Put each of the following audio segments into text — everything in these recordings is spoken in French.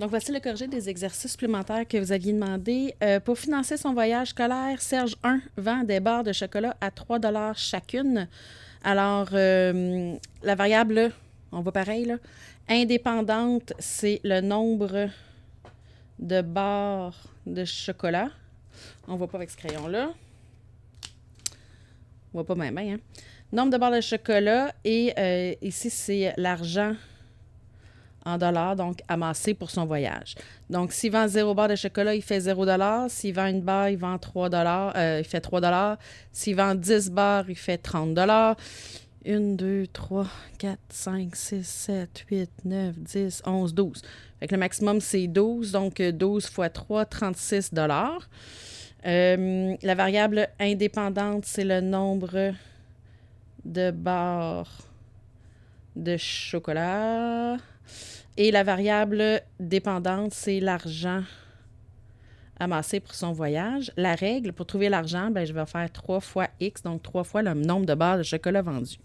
Donc, voici le corrigé des exercices supplémentaires que vous aviez demandé. Pour financer son voyage scolaire, Serge 1 vend des barres de chocolat à 3 chacune. Alors, la variable, on voit pareil, là, indépendante, c'est le nombre de barres de chocolat. On ne voit pas avec ce crayon-là. On ne voit pas même, hein? Nombre de barres de chocolat et ici, c'est l'argent en dollars, donc amassé pour son voyage. Donc, s'il vend 0 barre de chocolat, il fait 0 $. S'il vend une barre, il vend 3 $. Il fait 3 $. S'il vend 10 barres, il fait 30 $. 1, 2, 3, 4, 5, 6, 7, 8, 9, 10, 11, 12. Fait que le maximum, c'est 12. Donc, 12 fois 3, 36 $. La variable indépendante, c'est le nombre de barres de chocolat. Et la variable dépendante, c'est l'argent amassé pour son voyage. La règle, pour trouver l'argent, ben, je vais faire 3 fois X, donc 3 fois le nombre de barres de chocolat vendues.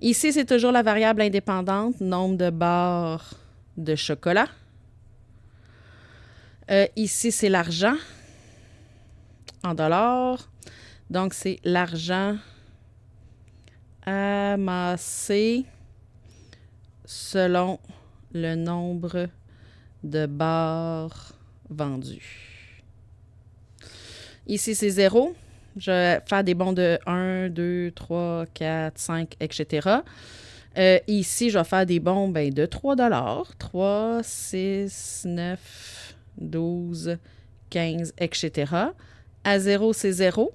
Ici, c'est toujours la variable indépendante, nombre de barres de chocolat. Ici, c'est l'argent en dollars. Donc, c'est l'argent amassé selon le nombre de barres vendues. Ici, c'est 0. Je vais faire des bons de 1, 2, 3, 4, 5, etc. Ici, je vais faire des bons de 3 $. 3, 6, 9, 12, 15, etc. À 0, c'est 0.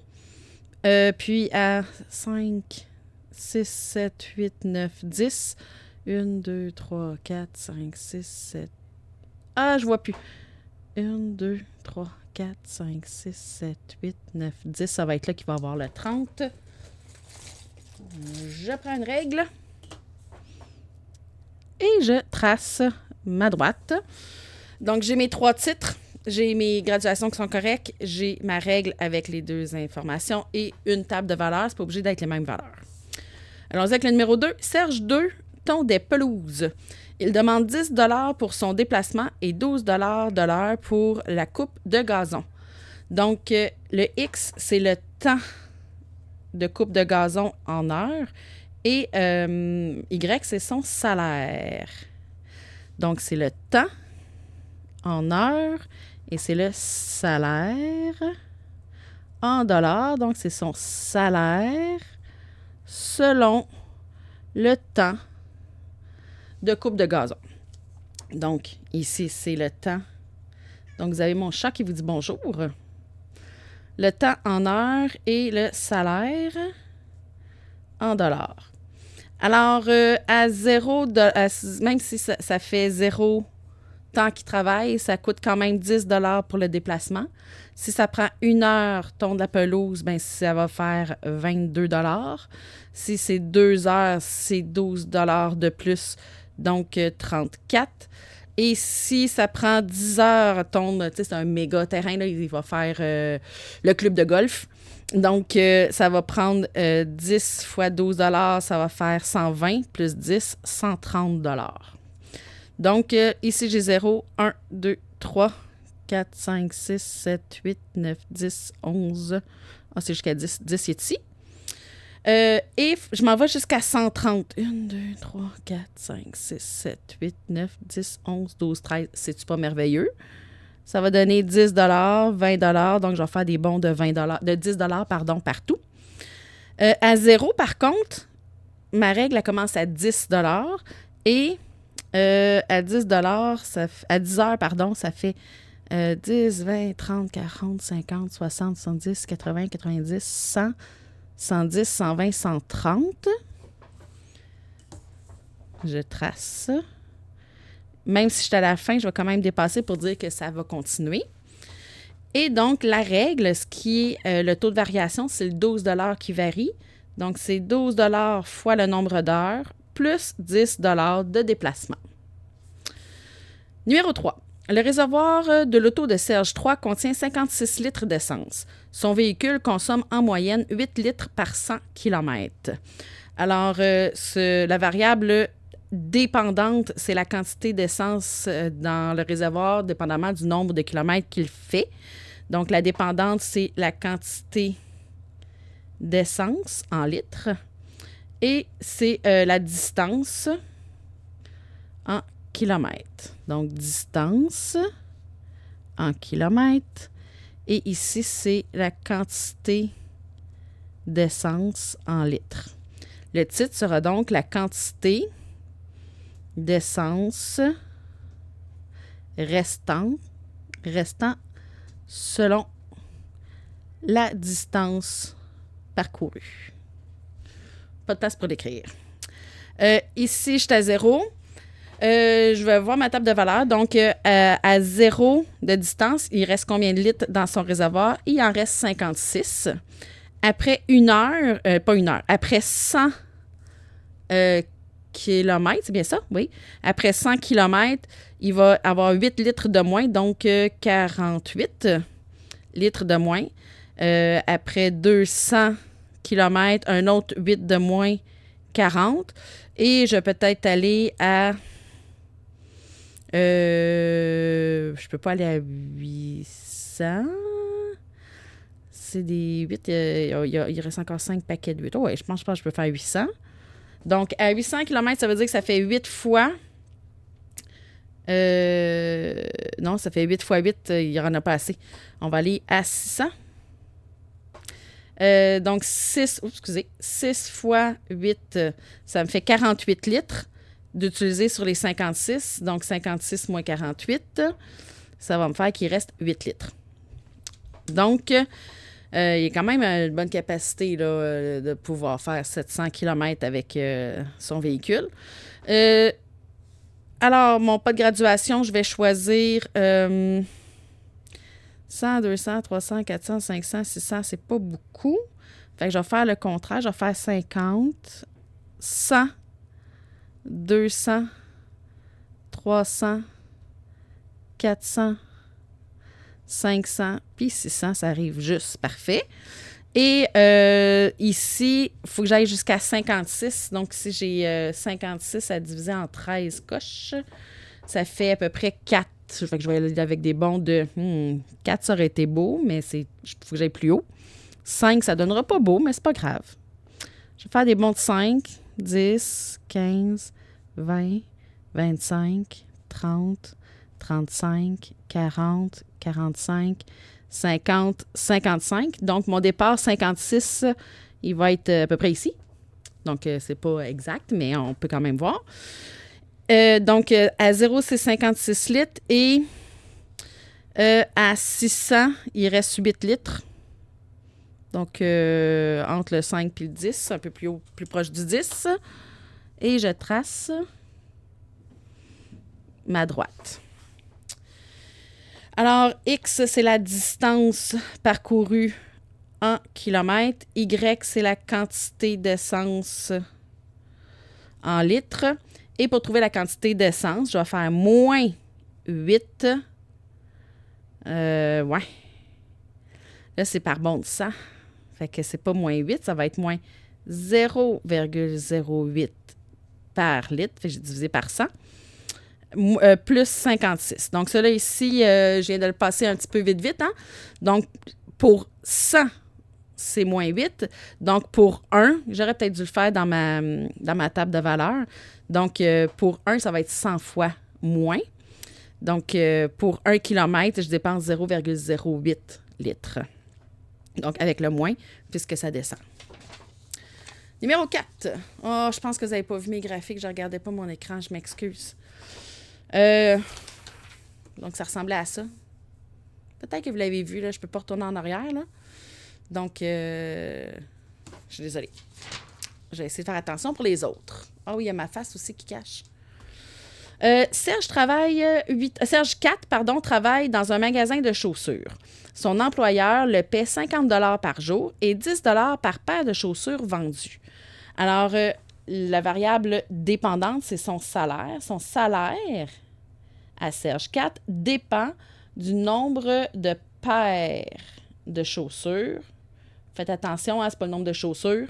Puis à 5, 6, 7, 8, 9, 10... 1, 2, 3, 4, 5, 6, 7. Ah, je vois plus. 1, 2, 3, 4, 5, 6, 7, 8, 9, 10. Ça va être là qu'il va avoir le 30. Je prends une règle. Et je trace ma droite. Donc, j'ai mes 3 titres. J'ai mes graduations qui sont correctes. J'ai ma règle avec les 2 informations et une table de valeurs. C'est pas obligé d'être les mêmes valeurs. Allons-y avec le numéro 2. Serge 2. Des pelouses. Il demande 10 $ pour son déplacement et 12 $ de l'heure pour la coupe de gazon. Donc, le X, c'est le temps de coupe de gazon en heure et Y, c'est son salaire. Donc, c'est le temps en heure et c'est le salaire en dollars. Donc, c'est son salaire selon le temps de coupe de gazon. Donc, ici, c'est le temps. Donc, vous avez mon chat qui vous dit bonjour. Le temps en heures et le salaire en dollars. Alors, à 0, même si ça fait 0 temps qu'il travaille, ça coûte quand même 10 $ pour le déplacement. Si ça prend 1 heure, tondre la pelouse, ben ça va faire 22 $. Si c'est 2 heures, c'est 12 $ de plus. Donc, 34. Et si ça prend 10 heures, tondre, tu sais, c'est un méga terrain, là, il va faire le club de golf. Donc, ça va prendre 10 fois 12 $, ça va faire 120 plus 10, 130 $. Donc, ici, j'ai 0, 1, 2, 3, 4, 5, 6, 7, 8, 9, 10, 11. Ah, c'est jusqu'à 10. 10 est ici. Et je m'en vais jusqu'à 130. 1, 2, 3, 4, 5, 6, 7, 8, 9, 10, 11, 12, 13. C'est-tu pas merveilleux? Ça va donner 10 $, 20 $. Donc, je vais faire des bons de 10 $ partout. À 0, par contre, ma règle, elle commence à 10 $ et à 10 $, à 10 heures, ça fait 10, 20, 30, 40, 50, 60, 70, 80, 90, 100, 110, 120, 130. Je trace. Même si je suis à la fin, je vais quand même dépasser pour dire que ça va continuer. Et donc, la règle, ce qui est le taux de variation, c'est le 12 $ qui varie. Donc, c'est 12 $ fois le nombre d'heures plus 10 $ de déplacement. Numéro 3. Le réservoir de l'auto de Serge 3 contient 56 litres d'essence. Son véhicule consomme en moyenne 8 litres par 100 km. Alors, la variable dépendante, c'est la quantité d'essence dans le réservoir, dépendamment du nombre de kilomètres qu'il fait. Donc, la dépendante, c'est la quantité d'essence en litres. Et c'est la distance en kilomètres. Donc, distance en kilomètres. Et ici, c'est la quantité d'essence en litres. Le titre sera donc la quantité d'essence restant selon la distance parcourue. Pas de place pour l'écrire. Ici, je suis à 0. Je vais voir ma table de valeur. Donc, à 0 de distance, il reste combien de litres dans son réservoir? Il en reste 56. Après une heure, pas une heure, après 100 kilomètres, c'est bien ça? Oui. Après 100 kilomètres, il va avoir 8 litres de moins, donc 48 litres de moins. Après 200 kilomètres, un autre 8 de moins, 40. Et je vais peut-être aller à... je peux pas aller à 800. C'est des 8. Il reste encore 5 paquets de 8. Oh, ouais, je pense pas que je peux faire 800. Donc, à 800 km, ça veut dire que ça fait 8 fois... non, ça fait 8 fois 8. Il n'y en a pas assez. On va aller à 600. Donc, 6 fois 8, ça me fait 48 litres d'utiliser sur les 56. Donc, 56 moins 48, ça va me faire qu'il reste 8 litres. Donc, il y a quand même une bonne capacité là, de pouvoir faire 700 km avec son véhicule. Alors, mon pas de graduation, je vais choisir 100, 200, 300, 400, 500, 600, c'est pas beaucoup. Fait que je vais faire le contraire, je vais faire 50, 100, 200, 300, 400, 500, puis 600, ça arrive juste. Parfait. Et ici, il faut que j'aille jusqu'à 56. Donc, si j'ai 56 à diviser en 13 coches, ça fait à peu près 4. Fait que je vais aller avec des bons de 4, ça aurait été beau, mais il faut que j'aille plus haut. 5, ça donnera pas beau, mais c'est pas grave. Je vais faire des bons de 5, 10, 15, 20, 25, 30, 35, 40, 45, 50, 55. Donc, mon départ 56, il va être à peu près ici. Donc, c'est pas exact, mais on peut quand même voir. Donc, à 0, c'est 56 litres. Et à 600, il reste 8 litres. Donc, entre le 5 et le 10, un peu plus haut, plus proche du 10. Et je trace ma droite. Alors, X, c'est la distance parcourue en kilomètres. Y, c'est la quantité d'essence en litres. Et pour trouver la quantité d'essence, je vais faire moins 8. Ouais. Là, c'est par bond de 100. Fait que c'est pas moins 8, ça va être moins 0,08 par litre. Fait que j'ai divisé par 100. Plus 56. Donc, cela ici, je viens de le passer un petit peu vite, hein? Donc, pour 100, c'est moins 8. Donc, pour 1, j'aurais peut-être dû le faire dans ma table de valeur. Donc, pour 1, ça va être 100 fois moins. Donc, pour 1 km, je dépense 0,08 litres. Donc, avec le moins, puisque ça descend. Numéro 4. Oh, je pense que vous n'avez pas vu mes graphiques. Je ne regardais pas mon écran. Je m'excuse. Donc, ça ressemblait à ça. Peut-être que vous l'avez vu. Là, je ne peux pas retourner en arrière. Là. Donc, je suis désolée. Je vais essayer de faire attention pour les autres. Ah oui, il y a ma face aussi qui cache. Serge 4 travaille dans un magasin de chaussures. Son employeur le paie 50 $ par jour et 10 $ par paire de chaussures vendues. Alors, la variable dépendante, c'est son salaire. Son salaire à Serge 4 dépend du nombre de paires de chaussures. Faites attention, hein, ce n'est pas le nombre de chaussures.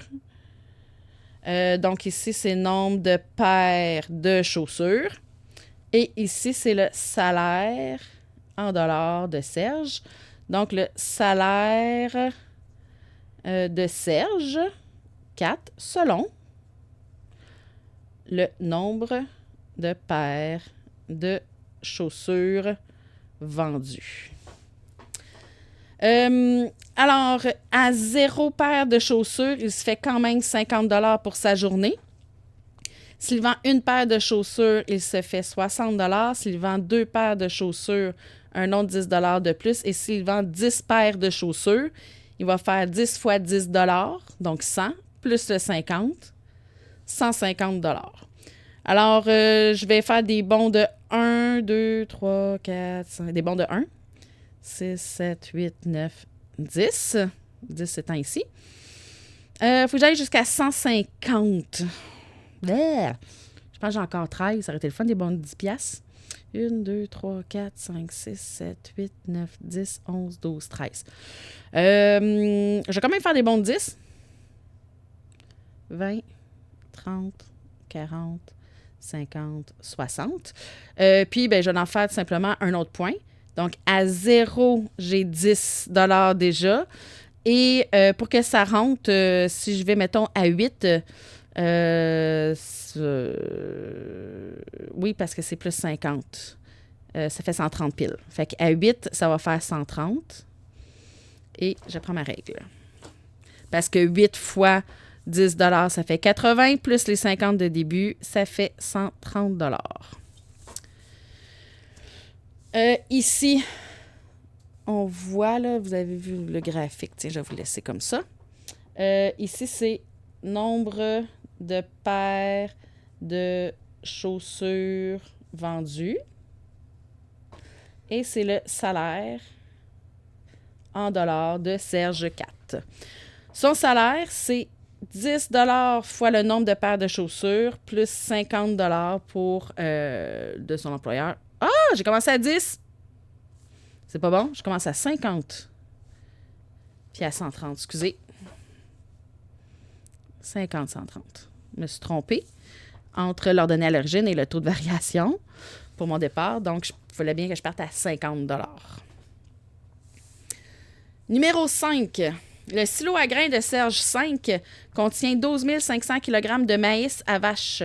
Donc ici, c'est nombre de paires de chaussures. Et ici, c'est le salaire en dollars de Serge. Donc, le salaire de Serge, 4, selon le nombre de paires de chaussures vendues. Alors, à 0 paire de chaussures, il se fait quand même 50 $ pour sa journée. S'il vend une paire de chaussures, il se fait 60 $. S'il vend 2 paires de chaussures, un autre 10 $ de plus. Et s'il vend 10 paires de chaussures, il va faire 10 fois 10 $, donc 100, plus le 50, 150 $. Alors, je vais faire des bons de 1, 2, 3, 4, 5, des bons de 1, 6, 7, 8, 9, 10. 10 étant ici. Il faut que j'aille jusqu'à 150. Je pense que j'ai encore 13. Ça aurait été le fun, des bons de 10 piastres. 1, 2, 3, 4, 5, 6, 7, 8, 9, 10, 11, 12, 13. Je vais quand même faire des bons de 10. 20, 30, 40, 50, 60. Puis, ben, je vais en faire tout simplement un autre point. Donc, à 0, j'ai 10 $ déjà. Et pour que ça rentre, si je vais, mettons, à 8, oui, parce que c'est plus 50. Ça fait 130 piles. Fait qu'à 8, ça va faire 130. Et je prends ma règle. Parce que 8 fois 10 $, ça fait 80, plus les 50 de début, ça fait 130 $. Ici, on voit, là, vous avez vu le graphique. Tiens, je vais vous laisser comme ça. Ici, c'est nombre de paires de chaussures vendues. Et c'est le salaire en dollars de Serge 4. Son salaire, c'est 10 $ fois le nombre de paires de chaussures, plus 50 $ pour de son employeur. Ah, j'ai commencé à 10. C'est pas bon. Je commence à 50. Puis à 130, excusez. 50, 130. Je me suis trompée entre l'ordonnée à l'origine et le taux de variation pour mon départ. Donc, il fallait bien que je parte à 50 $. Numéro 5. Le silo à grains de Serge 5 contient 12 500 kg de maïs à vache.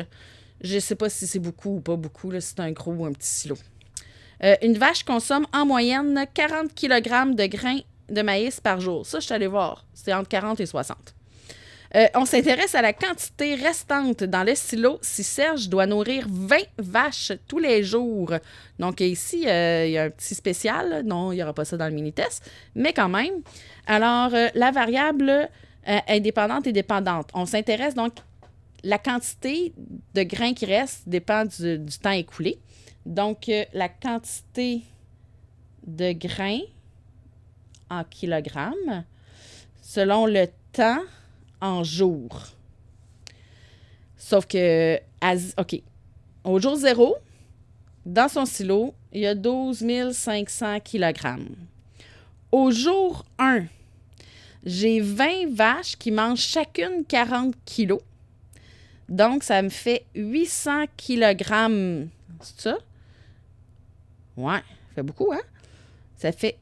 Je ne sais pas si c'est beaucoup ou pas beaucoup, là, si c'est un gros ou un petit silo. Une vache consomme en moyenne 40 kg de grains de maïs par jour. Ça, je suis allée voir. C'est entre 40 et 60. On s'intéresse à la quantité restante dans le silo si Serge doit nourrir 20 vaches tous les jours. Donc ici, il y a un petit spécial. Là. Non, il n'y aura pas ça dans le mini-test, mais quand même. Alors, la variable indépendante et dépendante. On s'intéresse donc, la quantité de grains qui reste dépend du temps écoulé. Donc, la quantité de grains en kilogrammes selon le temps en jours. Sauf que, OK, au jour 0, dans son silo, il y a 12 500 kg. Au jour 1, j'ai 20 vaches qui mangent chacune 40 kg. Donc, ça me fait 800 kg. C'est ça? Ouais, ça fait beaucoup, hein? Ça fait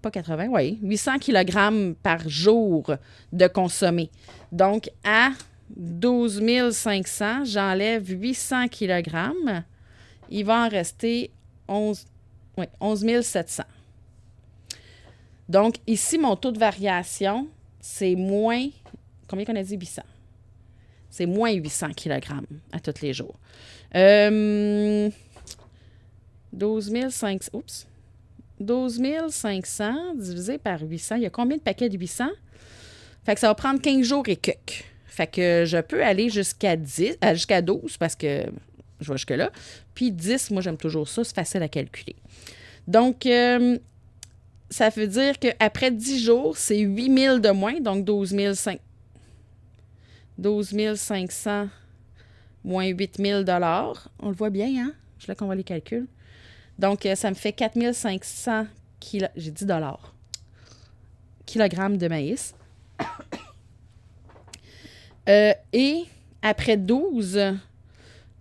pas 80, oui, 800 kg par jour de consommer. Donc, à 12 500, j'enlève 800 kg. Il va en rester 11 700. Donc, ici, mon taux de variation, c'est moins... Combien qu'on a dit? 800. C'est moins 800 kg à tous les jours. 12 500... Oups. 12 500 divisé par 800. Il y a combien de paquets de 800? Fait que ça va prendre 15 jours et quelques. Fait que je peux aller jusqu'à 12 parce que je vais jusque-là. Puis 10, moi, j'aime toujours ça. C'est facile à calculer. Donc, ça veut dire qu'après 10 jours, c'est 8 000 de moins. Donc, 12 500 moins 8 000 $. On le voit bien, hein? Je là qu'on voit les calculs. Donc, ça me fait 4 500 j'ai dit dollars. Kilogrammes de maïs. Et Après 12,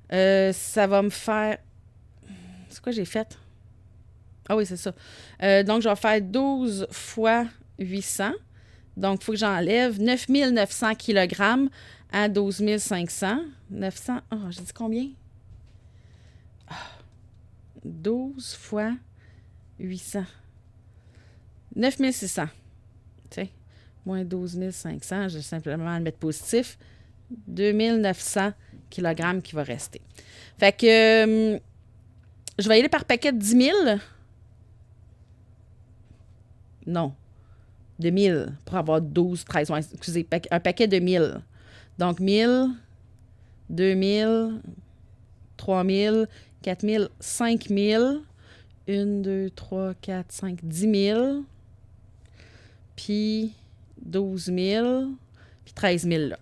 ça va me faire... C'est quoi j'ai fait? Ah oui, c'est ça. Donc, je vais faire 12 fois 800. Donc, il faut que j'enlève 9900 kg à 12 500. 900... Oh, j'ai dit combien? 12 fois 800. 9600. Tu sais, moins 12 500, je vais simplement le mettre positif. 2900 kg qui va rester. Fait que je vais y aller par paquet de 10 000. Non. De 1000 pour avoir 12, 13. Ouais, excusez, un paquet de 1000. Donc 1000, 2000, 3000, 4000, 5000. 1, 2, 3, 4, 5, 10 000. Puis 12 000. Puis 13 000 là.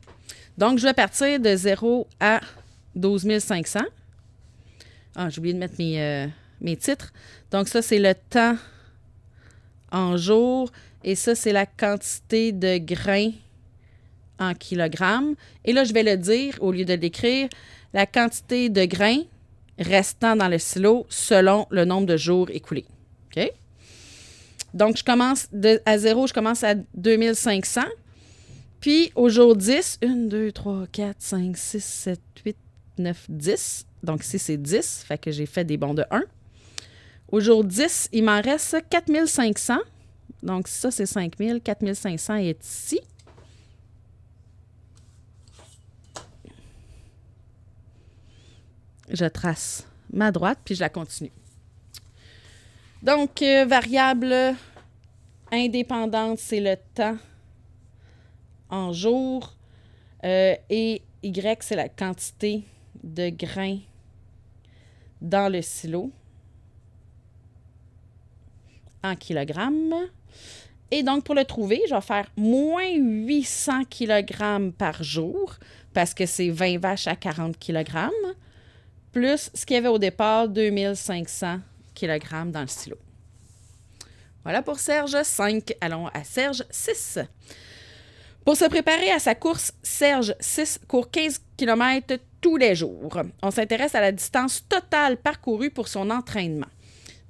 Donc, je vais partir de 0 à 12 500. Ah, j'ai oublié de mettre mes titres. Donc, ça, c'est le temps en jours. Et ça, c'est la quantité de grains en kilogrammes. Et là, je vais le dire, au lieu de l'écrire, la quantité de grains restant dans le silo selon le nombre de jours écoulés. OK? Donc, je commence à 0, je commence à 2500. Puis, au jour 10, 1, 2, 3, 4, 5, 6, 7, 8, 9, 10. Donc, ici, c'est 10. Fait que j'ai fait des bonds de 1. Au jour 10, il m'en reste 4500. Donc, ça, c'est 5000. 4500 est ici. Je trace ma droite, puis je la continue. Donc, variable indépendante, c'est le temps en jours. Et Y, c'est la quantité de grains dans le silo en kilogrammes. Et donc, pour le trouver, je vais faire moins 800 kg par jour parce que c'est 20 vaches à 40 kg, plus ce qu'il y avait au départ, 2500 kg dans le silo. Voilà pour Serge 5. Allons à Serge 6. Pour se préparer à sa course, Serge 6 court 15 km tous les jours. On s'intéresse à la distance totale parcourue pour son entraînement.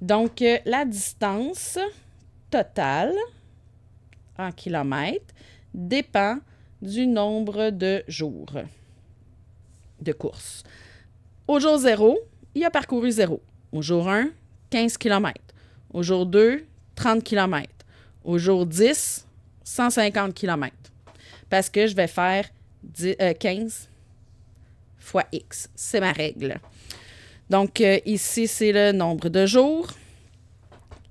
Donc, la distance totale en kilomètres dépend du nombre de jours de course. Au jour 0, il a parcouru 0. Au jour 1, 15 km. Au jour 2, 30 km. Au jour 10, 150 km. Parce que je vais faire 15 fois X. C'est ma règle. Donc, ici, c'est le nombre de jours.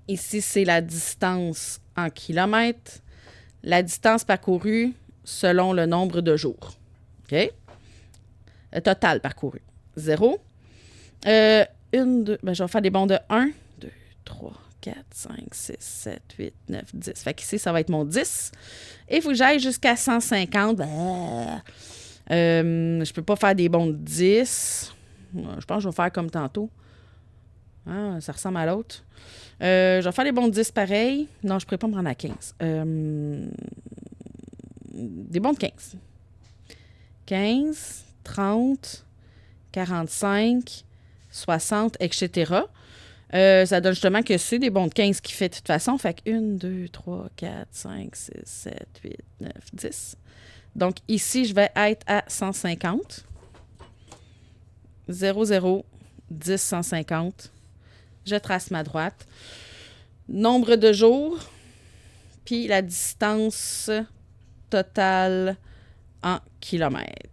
Ici, c'est la distance en kilomètres. La distance parcourue selon le nombre de jours. OK? Le total parcouru. 0. Je vais faire des bonds de 1, 2, 3, 4, 5, 6, 7, 8, 9, 10. Fait qu'ici, ça va être mon 10. Et il faut que j'aille jusqu'à 150. Je peux pas faire des bonds de 10. Je pense que je vais faire comme tantôt. Ah, ça ressemble à l'autre. Je vais faire des bonds de 10 pareil. Non, je ne pourrais pas me rendre à 15. Des bonds de 15. 15, 30, 45, 60, etc. Ça donne justement que c'est des bonds de 15 qui fait de toute façon. Fait que 1, 2, 3, 4, 5, 6, 7, 8, 9, 10. Donc, ici, je vais être à 150. 0, 0, 10, 150. Je trace ma droite. Nombre de jours, puis la distance totale en kilomètres.